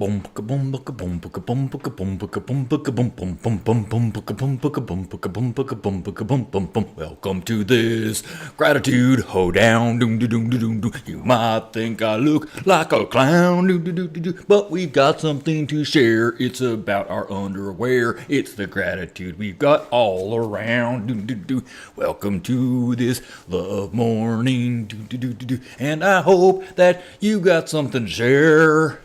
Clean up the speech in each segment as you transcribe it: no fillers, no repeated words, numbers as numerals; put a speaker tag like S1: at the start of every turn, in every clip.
S1: Welcome to this gratitude hoedown. You might think I look like a clown, but we've got something to share. It's about our underwear. It's the gratitude we've got all around. Welcome to this love morning, and I hope that you got something to share.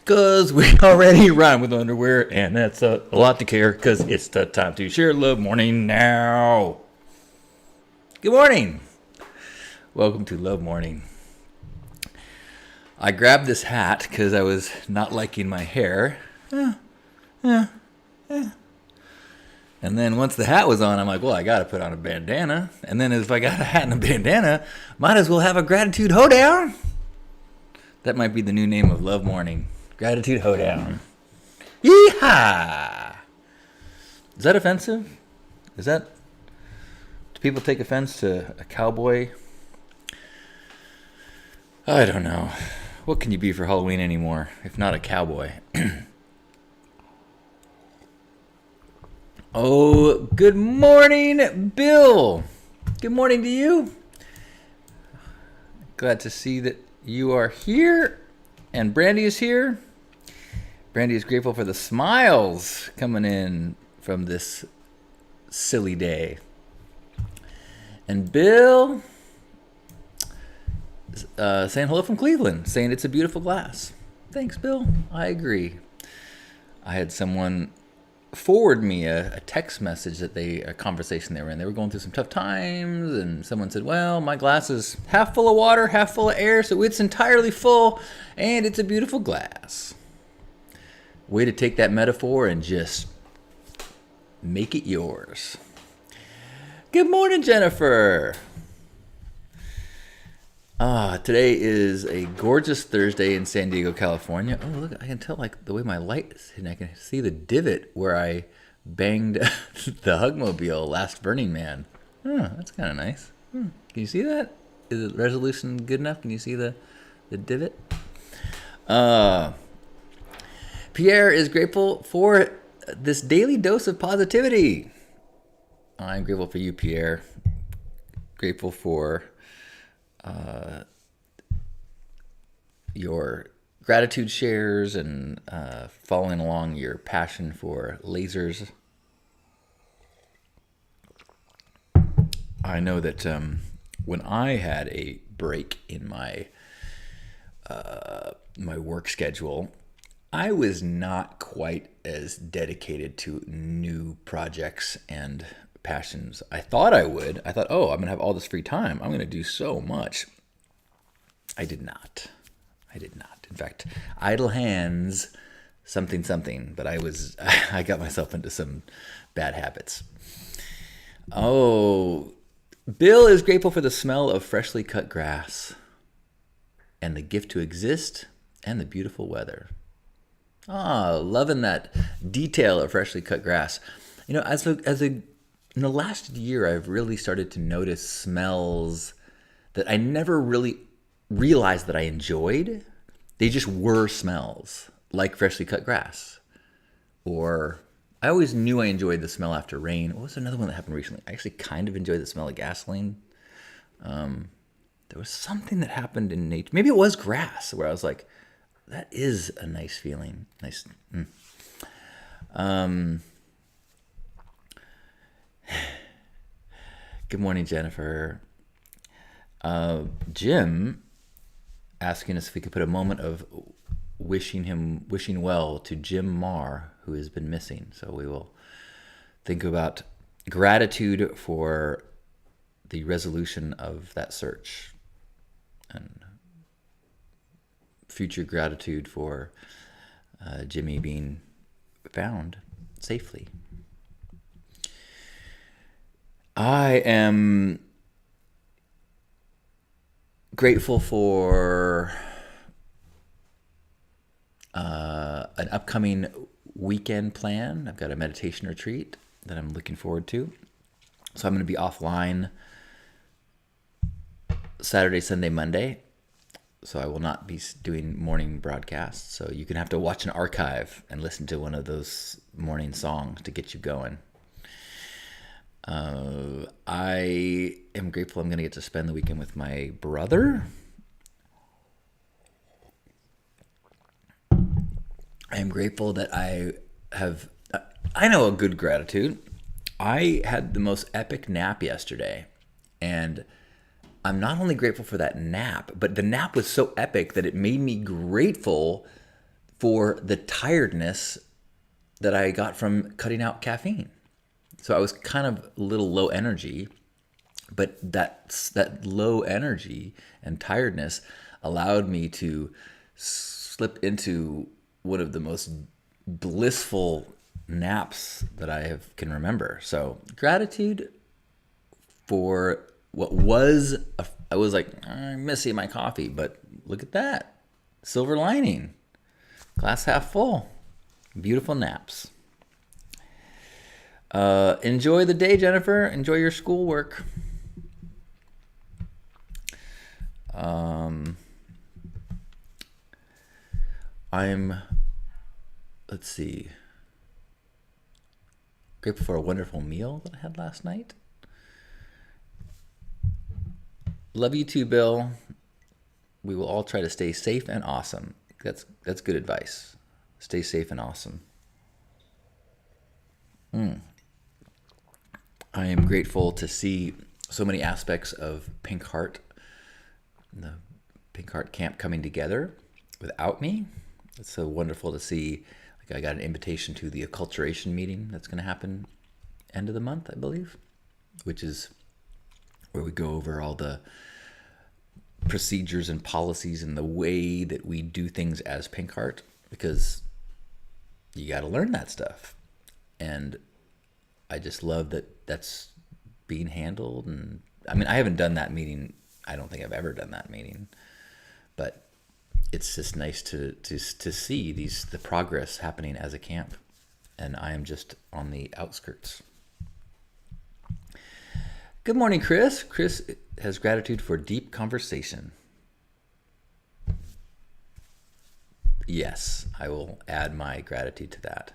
S1: Because we already rhyme with underwear, and that's a lot to care, because it's the time to share love morning now. Good morning. Welcome to Love Morning. I grabbed this hat because I was not liking my hair. And then once the hat was on, I'm like, well, I got to put on a bandana. And then if I got a hat and a bandana, might as well have a gratitude hoedown. That might be the new name of Love Morning. Gratitude hoedown. Yeehaw! Is that offensive? Do people take offense to a cowboy? I don't know. What can you be for Halloween anymore, if not a cowboy? Oh, good morning, Bill. Good morning to you. Glad to see that you are here. And Brandy is here. Brandy is grateful for the smiles coming in from this silly day. And Bill saying hello from Cleveland, saying it's a beautiful glass. Thanks, Bill. I agree. I had someone forward me a text message a conversation they were in. They were going through some tough times, and someone said, well, my glass is half full of water, half full of air, so it's entirely full, and it's a beautiful glass. Way to take that metaphor and just make it yours. Good morning, Jennifer. Today is a gorgeous Thursday in San Diego, California. Oh, look, I can tell like the way my light is hitting. I can see the divot where I banged the Hugmobile last Burning Man. That's kind of nice. Can you see that? Is the resolution good enough? Can you see the divot? Pierre is grateful for this daily dose of positivity. I'm grateful for you, Pierre. Grateful for your gratitude shares and following along your passion for lasers. I know that when I had a break in my my work schedule, I was not quite as dedicated to new projects and passions. I thought I would. I thought, oh, I'm going to have all this free time. I'm going to do so much. I did not. In fact, idle hands, something, but I got myself into some bad habits. Oh, Bill is grateful for the smell of freshly cut grass and the gift to exist and the beautiful weather. Loving that detail of freshly cut grass. You know, in the last year, I've really started to notice smells that I never really realized that I enjoyed. They just were smells, like freshly cut grass. Or I always knew I enjoyed the smell after rain. What was another one that happened recently? I actually kind of enjoyed the smell of gasoline. There was something that happened in nature. Maybe it was grass, where I was like, that is a nice feeling. Nice. Good morning, Jennifer. Jim asking us if we could put a moment of wishing well to Jim Marr, who has been missing. So we will think about gratitude for the resolution of that search and future gratitude for Jimmy being found safely. I am grateful for an upcoming weekend plan. I've got a meditation retreat that I'm looking forward to. So I'm going to be offline Saturday, Sunday, Monday. So I will not be doing morning broadcasts. So you can have to watch an archive and listen to one of those morning songs to get you going. I am grateful I'm going to get to spend the weekend with my brother. I am grateful that I know a good gratitude. I had the most epic nap yesterday, and I'm not only grateful for that nap, but the nap was so epic that it made me grateful for the tiredness that I got from cutting out caffeine. So I was kind of a little low energy, but that low energy and tiredness allowed me to slip into one of the most blissful naps that can remember. So gratitude for what was. I was like, I'm missing my coffee, but look at that. Silver lining. Glass half full. Beautiful naps. Enjoy the day, Jennifer. Enjoy your schoolwork. Let's see, grateful for a wonderful meal that I had last night. Love you too, Bill. We will all try to stay safe and awesome. That's good advice. Stay safe and awesome. I am grateful to see so many aspects of Pink Heart, the Pink Heart camp coming together without me. It's so wonderful to see. Like, I got an invitation to the acculturation meeting that's going to happen end of the month, I believe, which is where we go over all the procedures and policies and the way that we do things as Pink Heart, because you got to learn that stuff. And I just love that that's being handled. And I mean, I haven't done that meeting. I don't think I've ever done that meeting, but it's just nice to see the progress happening as a camp. And I am just on the outskirts. Good morning, Chris. Chris has gratitude for deep conversation. Yes, I will add my gratitude to that.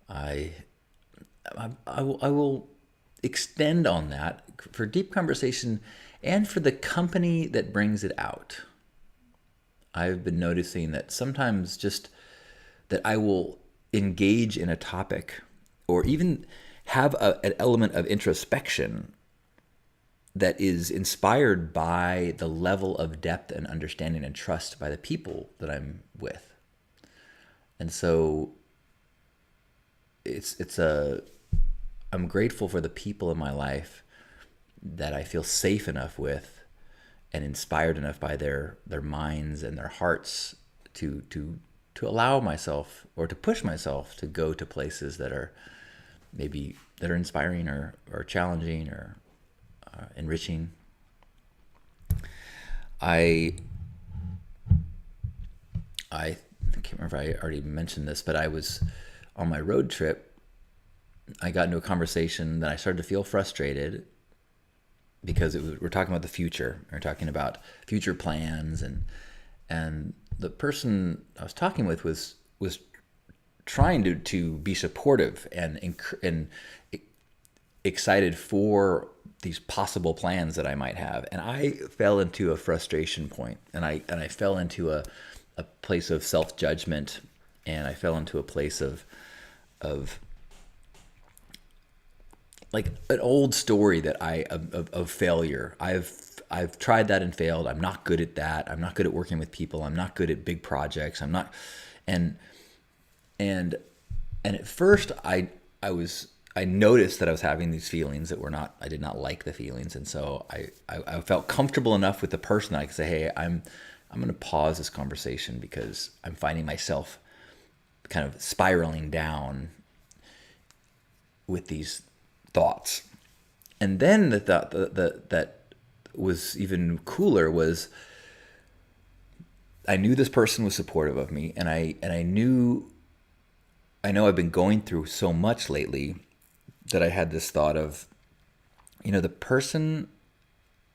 S1: I will extend on that for deep conversation and for the company that brings it out. I've been noticing that sometimes just that I will engage in a topic or even have an element of introspection that is inspired by the level of depth and understanding and trust by the people that I'm with. And so I'm grateful for the people in my life that I feel safe enough with and inspired enough by their minds and their hearts to allow myself or to push myself to go to places that are inspiring or challenging or enriching. I can't remember if I already mentioned this, but I was on my road trip. I got into a conversation that I started to feel frustrated because we're talking about the future. We're talking about future plans, and the person I was talking with was trying to be supportive and excited for these possible plans that I might have. And I fell into a frustration point, and I fell into a place of self-judgment, and I fell into a place of like an old story that of failure. I've tried that and failed. I'm not good at that. I'm not good at working with people. I'm not good at big projects. I'm not, and at first I noticed that I was having these feelings that were not, I did not like the feelings. And so I felt comfortable enough with the person that I could say, hey, I'm going to pause this conversation because I'm finding myself kind of spiraling down with these thoughts. And then the thought that was even cooler was I knew this person was supportive of me, and I know I've been going through so much lately that I had this thought of, the person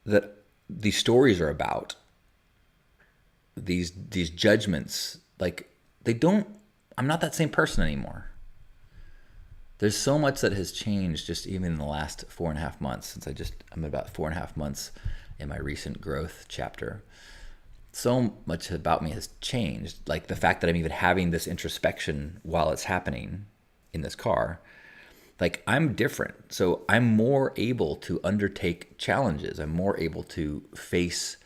S1: that these stories are about these judgments, like they don't. I'm not that same person anymore. There's so much that has changed just even in the last 4.5 months since I'm about 4.5 months in my recent growth chapter. So much about me has changed. Like the fact that I'm even having this introspection while it's happening in this car. Like I'm different. So I'm more able to undertake challenges. I'm more able to face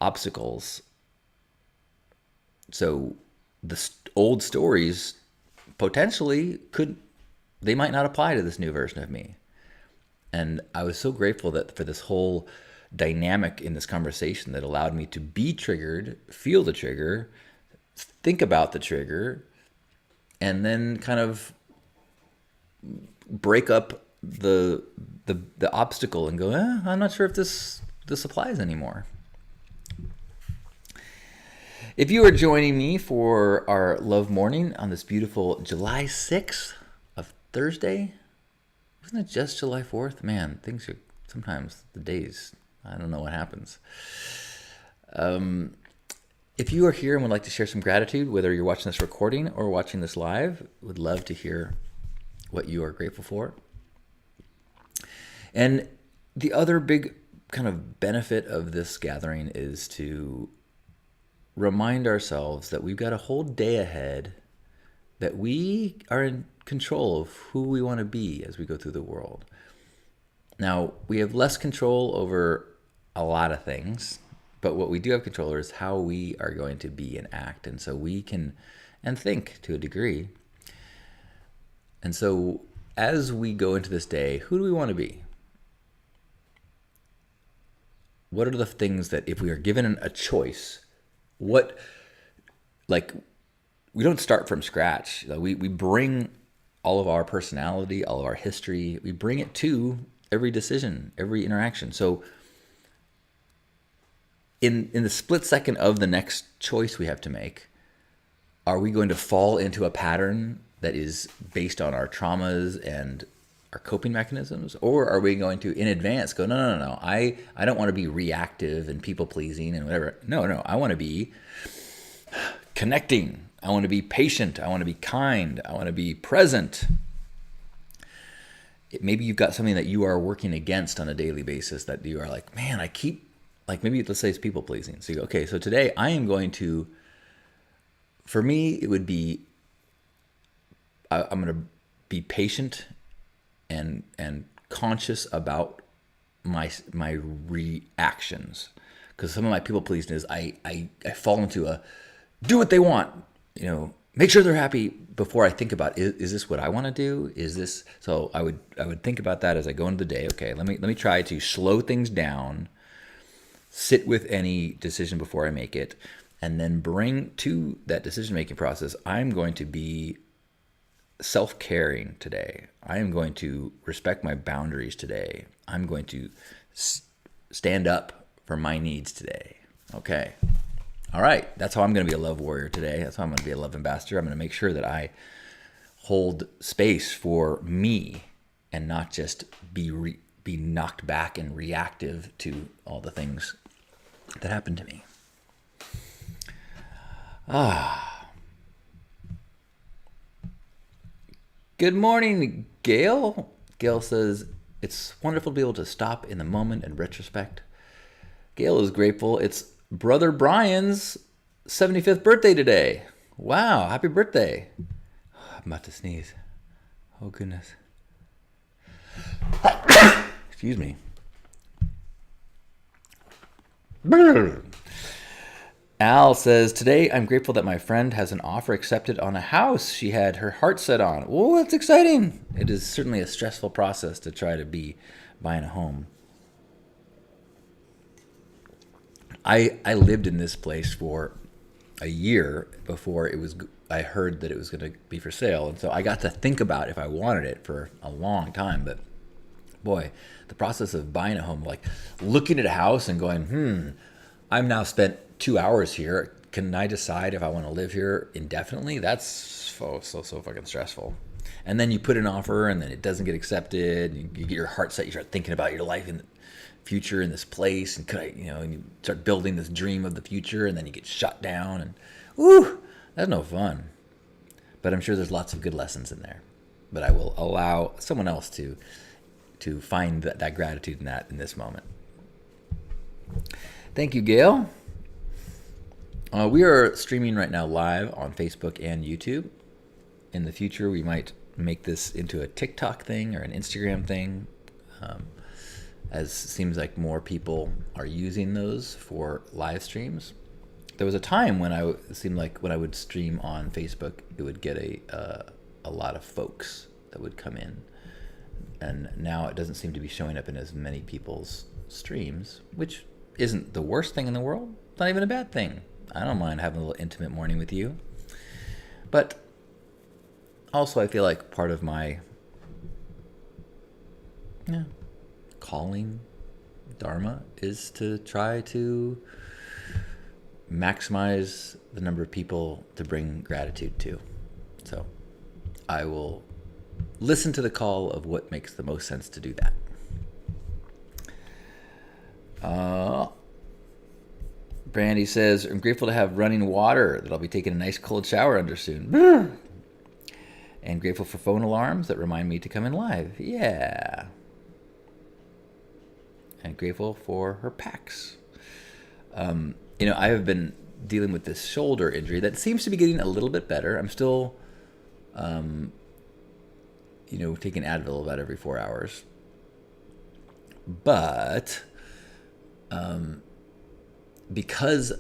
S1: obstacles. So the old stories potentially they might not apply to this new version of me. And I was so grateful that for this whole dynamic in this conversation that allowed me to be triggered, feel the trigger, think about the trigger, and then kind of break up the obstacle and go, I'm not sure if this applies anymore. If you are joining me for our Love Morning on this beautiful July 6th of Thursday, wasn't it just July 4th? Man, things are sometimes the days, I don't know what happens. If you are here and would like to share some gratitude, whether you're watching this recording or watching this live, would love to hear what you are grateful for. And the other big kind of benefit of this gathering is to remind ourselves that we've got a whole day ahead, that we are in control of who we want to be as we go through the world. Now, we have less control over a lot of things, but what we do have control over is how we are going to be and act. And so we can, and think to a degree. And so as we go into this day, who do we want to be? What are the things that if we are given a choice, we don't start from scratch. We bring all of our personality, all of our history, we bring it to every decision, every interaction. So in the split second of the next choice we have to make, are we going to fall into a pattern that is based on our traumas and our coping mechanisms? Or are we going to, in advance, go, no, I don't want to be reactive and people-pleasing and whatever. No, I want to be connecting. I want to be patient. I want to be kind. I want to be present. Maybe you've got something that you are working against on a daily basis that you are like, man, maybe let's say it's people-pleasing. So you go, okay, so today I am going to, for me, it would be, I'm going to be patient and conscious about my reactions, because some of my people pleasing is I fall into a do what they want, make sure they're happy before I think about is this what I want to do? Is this so? I would think about that as I go into the day. Okay, let me try to slow things down, sit with any decision before I make it, and then bring to that decision making process. I'm going to be self-caring today. I am going to respect my boundaries today. I'm going to stand up for my needs today. Okay. All right. That's how I'm going to be a love warrior today. That's how I'm going to be a love ambassador. I'm going to make sure that I hold space for me and not just be knocked back and reactive to all the things that happened to me. Good morning, Gail. Gail says, it's wonderful to be able to stop in the moment and retrospect. Gail is grateful. It's Brother Brian's 75th birthday today. Wow, happy birthday. I'm about to sneeze. Oh, goodness. Excuse me. Al says, today I'm grateful that my friend has an offer accepted on a house she had her heart set on. Oh, that's exciting. It is certainly a stressful process to try to be buying a home. I lived in this place for a year before I heard that it was going to be for sale. And so I got to think about if I wanted it for a long time. But boy, the process of buying a home, like looking at a house and going, I've now spent 2 hours here. Can I decide if I want to live here indefinitely? That's so fucking stressful. And then you put an offer and then it doesn't get accepted. You get your heart set. You start thinking about your life and future in this place, and and you start building this dream of the future, and then you get shut down, and that's no fun. But I'm sure there's lots of good lessons in there. But I will allow someone else to find that gratitude in this moment. Thank you, Gail. We are streaming right now live on Facebook and YouTube. In the future, we might make this into a TikTok thing or an Instagram thing, as it seems like more people are using those for live streams. There was a time when it seemed like when I would stream on Facebook, it would get a lot of folks that would come in. And now it doesn't seem to be showing up in as many people's streams, which isn't the worst thing in the world. It's not even a bad thing. I don't mind having a little intimate morning with you. But also I feel like part of my calling, dharma, is to try to maximize the number of people to bring gratitude to. So I will listen to the call of what makes the most sense to do that. Brandy says, I'm grateful to have running water that I'll be taking a nice cold shower under soon. And grateful for phone alarms that remind me to come in live. Yeah. And grateful for her packs. I have been dealing with this shoulder injury that seems to be getting a little bit better. I'm still, taking Advil about every 4 hours. But because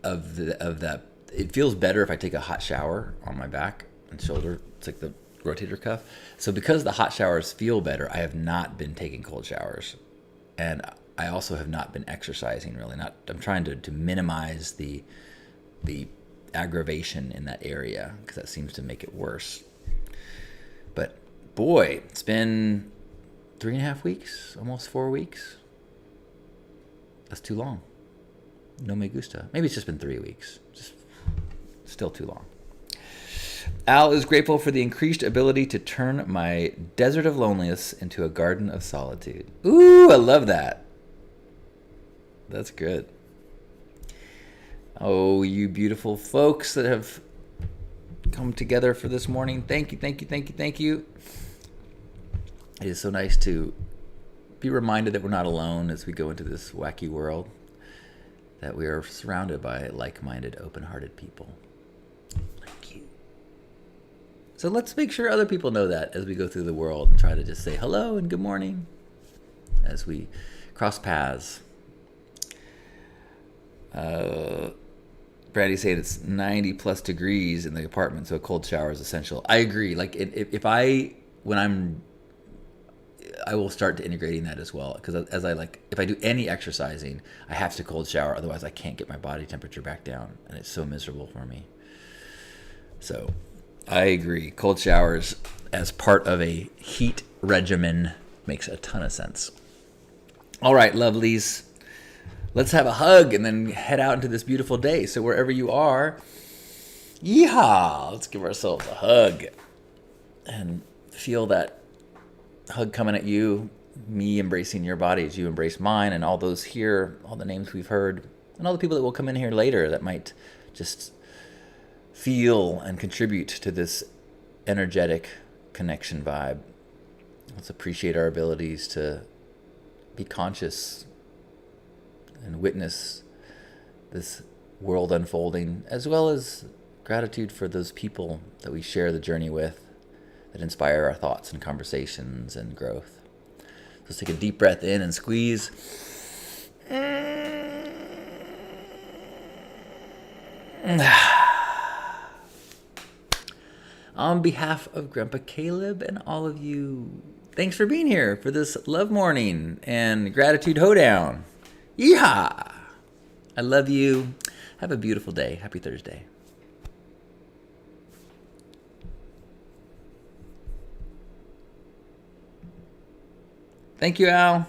S1: of that, it feels better if I take a hot shower on my back and shoulder. It's like the rotator cuff. So because the hot showers feel better, I have not been taking cold showers. And I also have not been exercising really. I'm trying to minimize the aggravation in that area, because that seems to make it worse. But boy, it's been 3.5 weeks, almost 4 weeks. That's too long. No me gusta. Maybe it's just been 3 weeks. Just still too long. Al is grateful for the increased ability to turn my desert of loneliness into a garden of solitude. Ooh, I love that. That's good. Oh, you beautiful folks that have come together for this morning. Thank you, thank you, thank you, thank you. It is so nice to be reminded that we're not alone as we go into this wacky world, that we are surrounded by like-minded, open-hearted people like you. So let's make sure other people know that as we go through the world and try to just say hello and good morning as we cross paths. Brandy saying it's 90 plus degrees in the apartment, so a cold shower is essential. I agree. Like I will start to integrating that as well, because if I do any exercising, I have to cold shower, otherwise I can't get my body temperature back down, and it's so miserable for me. So I agree. Cold showers as part of a heat regimen makes a ton of sense. All right, lovelies. Let's have a hug and then head out into this beautiful day. So wherever you are, yeehaw, let's give ourselves a hug and feel that hug coming at you, me embracing your body as you embrace mine, and all those here, all the names we've heard, and all the people that will come in here later that might just feel and contribute to this energetic connection vibe. Let's appreciate our abilities to be conscious and witness this world unfolding, as well as gratitude for those people that we share the journey with, that inspire our thoughts and conversations and growth. So let's take a deep breath in and squeeze. On behalf of Grandpa Caleb and all of you, thanks for being here for this love morning and gratitude hoedown. Yeehaw! I love you. Have a beautiful day. Happy Thursday. Thank you, Al.